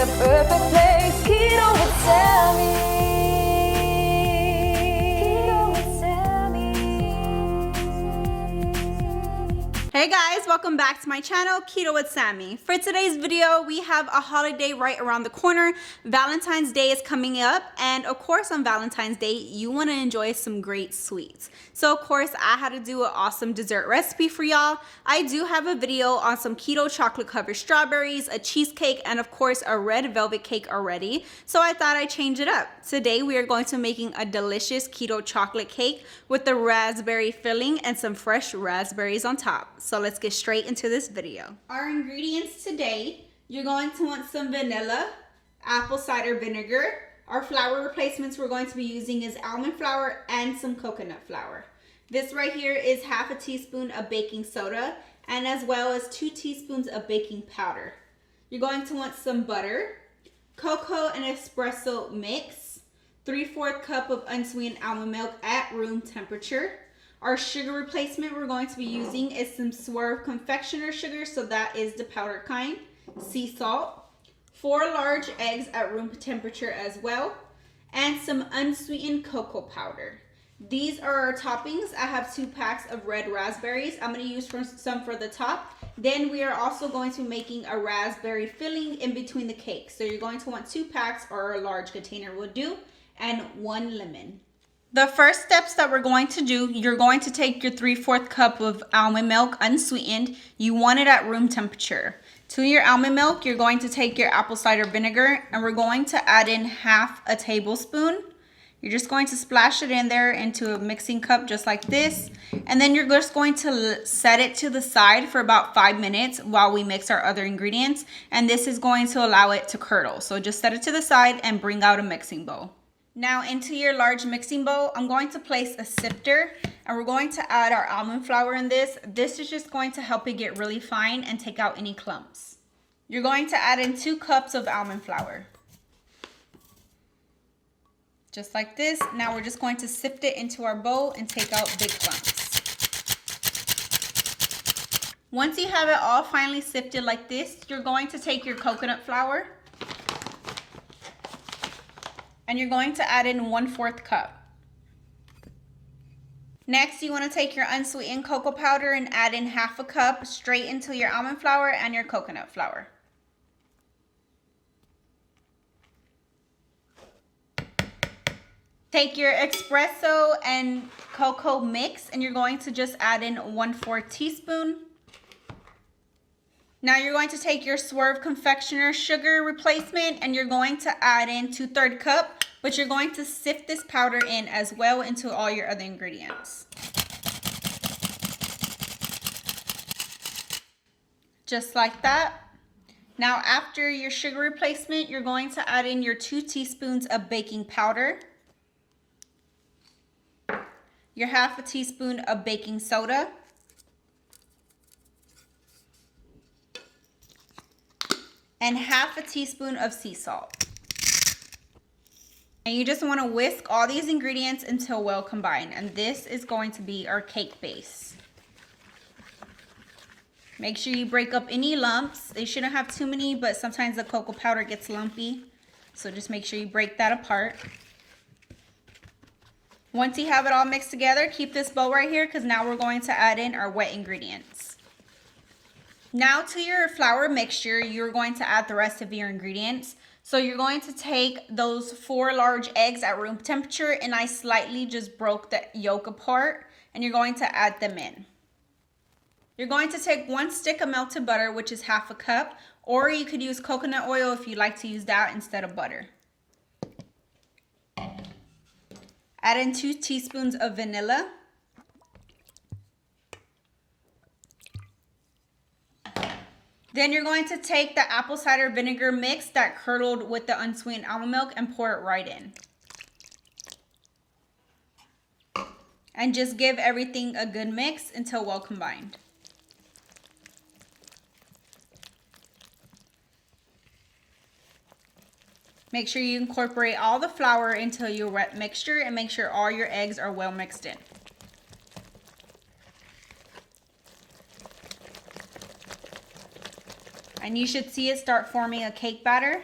the perfect place. Keto with Sammy. Keto with Sammy. Hey guys, welcome back to my channel, Keto with Sammy. For today's video, we have a holiday right around the corner. Valentine's Day is coming up, and of course on Valentine's Day, you want to enjoy some great sweets. So of course, I had to do an awesome dessert recipe for y'all. I do have a video on some keto chocolate covered strawberries, a cheesecake, and of course a red velvet cake already. So I thought I'd change it up. Today we are going to making a delicious keto chocolate cake with the raspberry filling and some fresh raspberries on top. So let's get straight into this video. Our ingredients today, you're going to want some vanilla, apple cider vinegar. Our flour replacements we're going to be using is almond flour and some coconut flour. This right here is half a teaspoon of baking soda and as well as 2 teaspoons of baking powder. You're going to want some butter, cocoa and espresso mix, 3/4 cup of unsweetened almond milk at room temperature. Our sugar replacement we're going to be using is some Swerve confectioner sugar, so that is the powdered kind, sea salt, 4 large eggs at room temperature as well, and some unsweetened cocoa powder. These are our toppings. I have 2 packs of red raspberries. I'm going to use some for the top. Then we are also going to be making a raspberry filling in between the cakes. So you're going to want 2 packs or a large container will do, and 1 lemon. The first steps that we're going to do, you're going to take your 3/4 cup of almond milk unsweetened. You want it at room temperature. To your almond milk, you're going to take your apple cider vinegar and we're going to add in half a tablespoon. You're just going to splash it in there into a mixing cup just like this. And then you're just going to set it to the side for about 5 minutes while we mix our other ingredients. And this is going to allow it to curdle. So just set it to the side and bring out a mixing bowl. Now into your large mixing bowl, I'm going to place a sifter and we're going to add our almond flour in this. This is just going to help it get really fine and take out any clumps. You're going to add in 2 cups of almond flour. Just like this. Now we're just going to sift it into our bowl and take out big clumps. Once you have it all finally sifted like this, you're going to take your coconut flour and you're going to add in 1/4 cup. Next, you want to take your unsweetened cocoa powder and add in half a cup straight into your almond flour and your coconut flour. Take your espresso and cocoa mix and you're going to just add in 1/4 teaspoon. Now you're going to take your Swerve confectioner sugar replacement and you're going to add in 2/3 cup, but you're going to sift this powder in as well into all your other ingredients. Just like that. Now after your sugar replacement, you're going to add in your 2 teaspoons of baking powder, your half a teaspoon of baking soda, and half a teaspoon of sea salt. And you just want to whisk all these ingredients until well combined. And this is going to be our cake base. Make sure you break up any lumps. They shouldn't have too many, but sometimes the cocoa powder gets lumpy. So just make sure you break that apart. Once you have it all mixed together, keep this bowl right here because now we're going to add in our wet ingredients. Now to your flour mixture, you're going to add the rest of your ingredients. So you're going to take those 4 large eggs at room temperature and I slightly just broke the yolk apart and you're going to add them in. You're going to take 1 stick of melted butter, which is half a cup, or you could use coconut oil if you like to use that instead of butter. Add in 2 teaspoons of vanilla. Then you're going to take the apple cider vinegar mix that curdled with the unsweetened almond milk and pour it right in. And just give everything a good mix until well combined. Make sure you incorporate all the flour into your wet mixture and make sure all your eggs are well mixed in. And you should see it start forming a cake batter.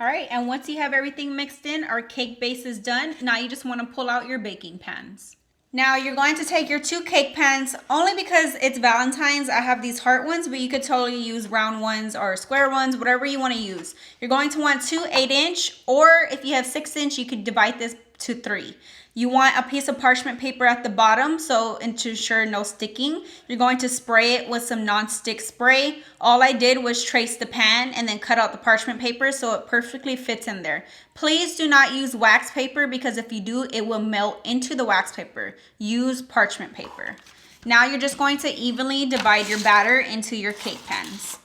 All right, and once you have everything mixed in, our cake base is done. Now you just want to pull out your baking pans. Now you're going to take your 2 cake pans, only because it's Valentine's. I have these heart ones, but you could totally use round ones or square ones, whatever you want to use. You're going to want 2 8-inch, or if you have 6-inch, you could divide this to 3. You want a piece of parchment paper at the bottom, so and to ensure no sticking. You're going to spray it with some non-stick spray. All I did was trace the pan and then cut out the parchment paper so it perfectly fits in there. Please do not use wax paper, because if you do, it will melt into the wax paper. Use parchment paper. Now you're just going to evenly divide your batter into your cake pans.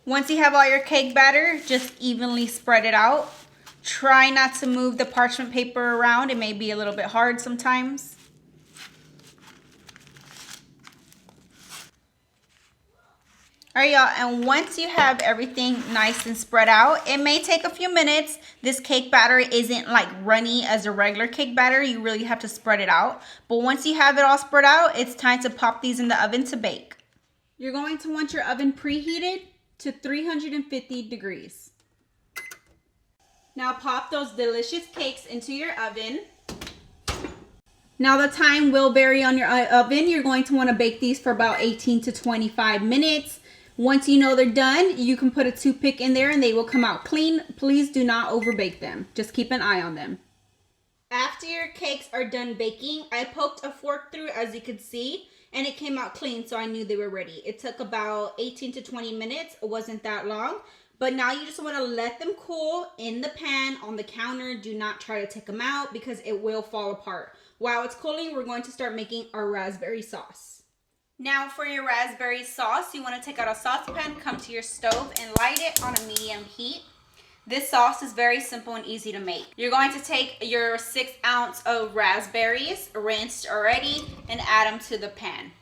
Once you have all your cake batter, just evenly spread it out. Try not to move the parchment paper around. It may be a little bit hard sometimes. All right, y'all, and once you have everything nice and spread out, it may take a few minutes. This cake batter isn't like runny as a regular cake batter. You really have to spread it out. But once you have it all spread out, it's time to pop these in the oven to bake. You're going to want your oven preheated to 350 degrees. Now pop those delicious cakes into your oven. Now the time will vary on your oven. You're going to want to bake these for about 18 to 25 minutes. Once you know they're done, you can put a toothpick in there and they will come out clean. Please do not overbake them. Just keep an eye on them. After your cakes are done baking, I poked a fork through, as you could see, and it came out clean, so I knew they were ready. It took about 18 to 20 minutes. It wasn't that long. But now you just want to let them cool in the pan on the counter. Do not try to take them out, because it will fall apart. While it's cooling, we're going to start making our raspberry sauce. Now for your raspberry sauce, you want to take out a saucepan, come to your stove, and light it on a medium heat. This sauce is very simple and easy to make. You're going to take your 6 ounce of raspberries, rinsed already, and add them to the pan.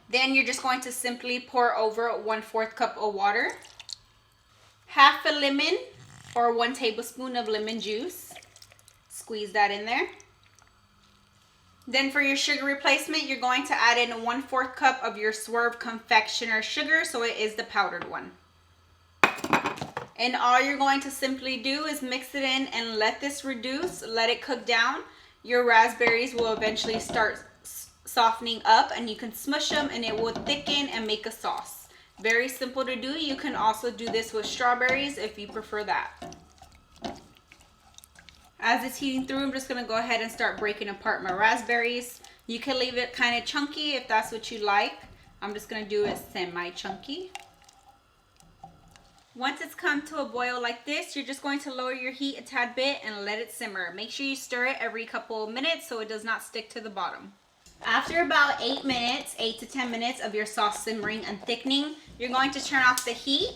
Then you're just going to simply pour over 1/4 cup of water, half a lemon or 1 tablespoon of lemon juice. Squeeze that in there. Then for your sugar replacement, you're going to add in 1/4 cup of your Swerve confectioner sugar, so it is the powdered one. And all you're going to simply do is mix it in and let this reduce, let it cook down. Your raspberries will eventually start softening up, and you can smush them and it will thicken and make a sauce. Very simple to do. You can also do this with strawberries if you prefer that. As it's heating through, I'm just going to go ahead and start breaking apart my raspberries. You can leave it kind of chunky if that's what you like. I'm just going to do it semi-chunky. Once it's come to a boil like this, you're just going to lower your heat a tad bit and let it simmer. Make sure you stir it every couple of minutes so it does not stick to the bottom. After about 8 minutes, 8 to 10 minutes of your sauce simmering and thickening, you're going to turn off the heat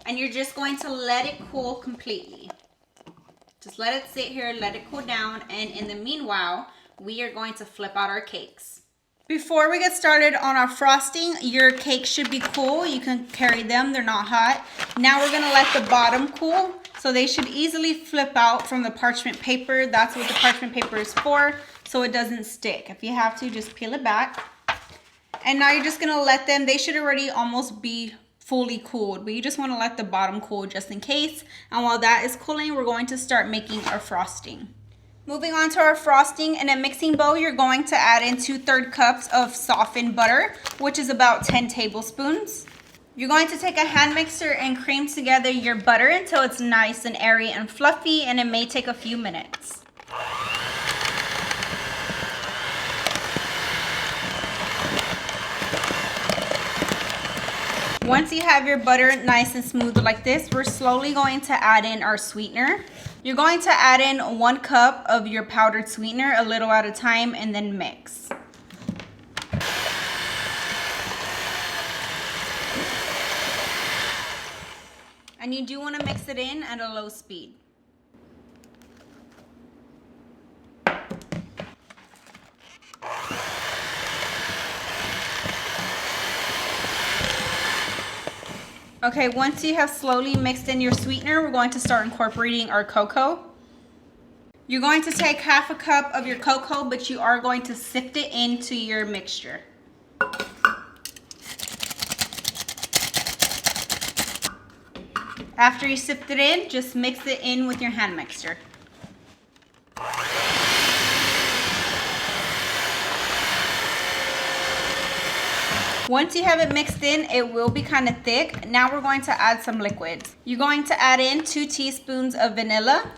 and you're just going to let it cool completely. Just let it sit here, let it cool down, and in the meanwhile, we are going to flip out our cakes. Before we get started on our frosting, your cakes should be cool. You can carry them, they're not hot. Now we're gonna let the bottom cool, so they should easily flip out from the parchment paper. That's what the parchment paper is for, so it doesn't stick. If you have to, just peel it back. And now you're just gonna let them, they should already almost be fully cooled, but you just wanna let the bottom cool just in case. And while that is cooling, we're going to start making our frosting. Moving on to our frosting, in a mixing bowl, you're going to add in 2/3 cups of softened butter, which is about 10 tablespoons. You're going to take a hand mixer and cream together your butter until it's nice and airy and fluffy, and it may take a few minutes. Once you have your butter nice and smooth like this, we're slowly going to add in our sweetener. You're going to add in 1 cup of your powdered sweetener, a little at a time, and then mix. And you do want to mix it in at a low speed. Okay, once you have slowly mixed in your sweetener, we're going to start incorporating our cocoa. You're going to take half a cup of your cocoa, but you are going to sift it into your mixture. After you sift it in, just mix it in with your hand mixer. Once you have it mixed in, it will be kind of thick. Now we're going to add some liquids. You're going to add in 2 teaspoons of vanilla,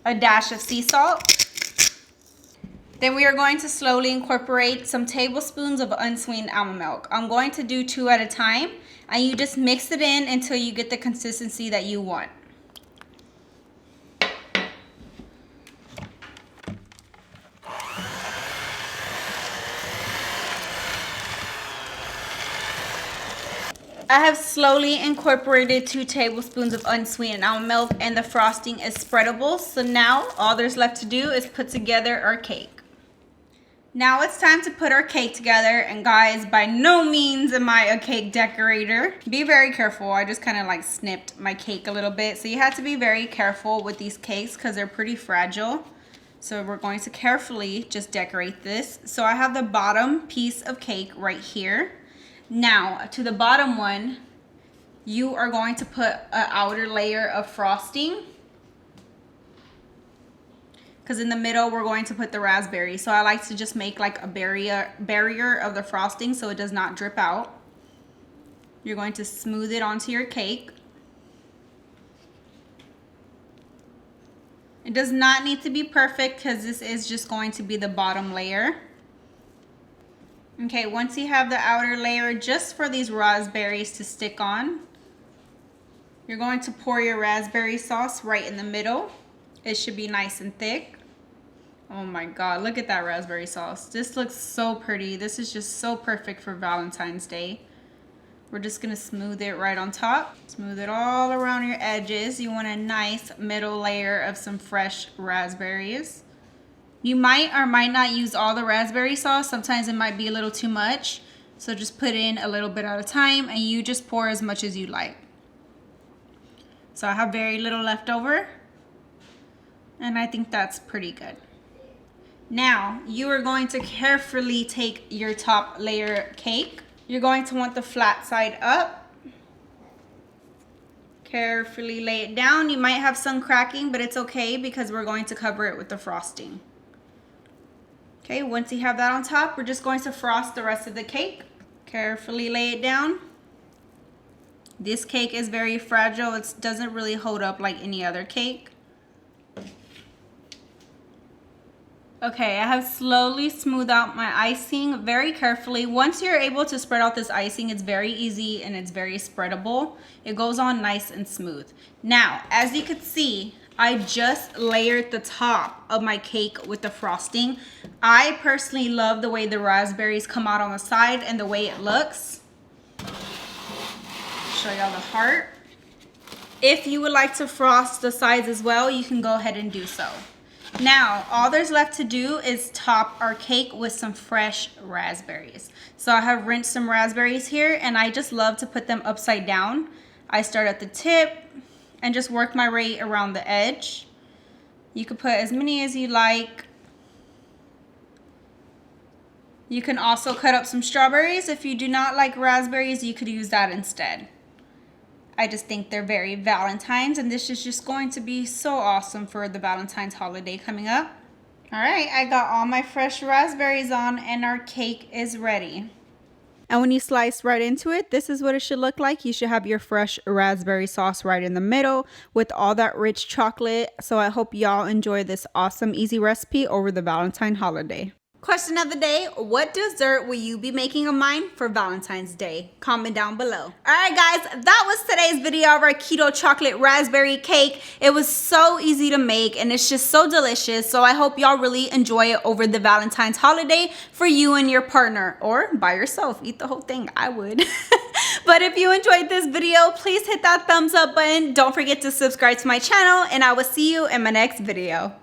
a dash of sea salt. Then we are going to slowly incorporate some tablespoons of unsweetened almond milk. I'm going to do 2 at a time, and you just mix it in until you get the consistency that you want. I have slowly incorporated 2 tablespoons of unsweetened almond milk, and the frosting is spreadable. So now all there's left to do is put together our cake. Now it's time to put our cake together, and guys, by no means am I a cake decorator. Be very careful. I just kind of like snipped my cake a little bit. So you have to be very careful with these cakes because they're pretty fragile. So we're going to carefully just decorate this. So I have the bottom piece of cake right here. Now, to the bottom one, you are going to put an outer layer of frosting. Because in the middle, we're going to put the raspberry. So I like to just make like a barrier of the frosting so it does not drip out. You're going to smooth it onto your cake. It does not need to be perfect because this is just going to be the bottom layer. Okay, once you have the outer layer just for these raspberries to stick on, you're going to pour your raspberry sauce right in the middle. It should be nice and thick. Oh my God, look at that raspberry sauce. This looks so pretty. This is just so perfect for Valentine's Day. We're just gonna smooth it right on top. Smooth it all around your edges. You want a nice middle layer of some fresh raspberries. You might or might not use all the raspberry sauce. Sometimes it might be a little too much. So just put in a little bit at a time, and you just pour as much as you like. So I have very little left over, and I think that's pretty good. Now you are going to carefully take your top layer cake. You're going to want the flat side up. Carefully lay it down. You might have some cracking, but it's okay because we're going to cover it with the frosting. Okay, once you have that on top, we're just going to frost the rest of the cake. Carefully lay it down. This cake is very fragile. It doesn't really hold up like any other cake. Okay, I have slowly smoothed out my icing very carefully. Once you're able to spread out this icing, it's very easy and it's very spreadable. It goes on nice and smooth. Now, as you can see, I just layered the top of my cake with the frosting. I personally love the way the raspberries come out on the side and the way it looks. Show y'all the heart. If you would like to frost the sides as well, you can go ahead and do so. Now, all there's left to do is top our cake with some fresh raspberries. So I have rinsed some raspberries here, and I just love to put them upside down. I start at the tip and just work my way around the edge. You can put as many as you like. You can also cut up some strawberries. If you do not like raspberries, you could use that instead. I just think they're very Valentine's, and this is just going to be so awesome for the Valentine's holiday coming up. All right, I got all my fresh raspberries on, and our cake is ready. And when you slice right into it, this is what it should look like. You should have your fresh raspberry sauce right in the middle with all that rich chocolate. So I hope y'all enjoy this awesome, easy recipe over the Valentine holiday. Question of the day, what dessert will you be making of mine for Valentine's Day? Comment down below. All right, guys, that was today's video of our keto chocolate raspberry cake. It was so easy to make, and it's just so delicious. So I hope y'all really enjoy it over the Valentine's holiday for you and your partner, or by yourself. Eat the whole thing. I would. But if you enjoyed this video, please hit that thumbs up button. Don't forget to subscribe to my channel, and I will see you in my next video.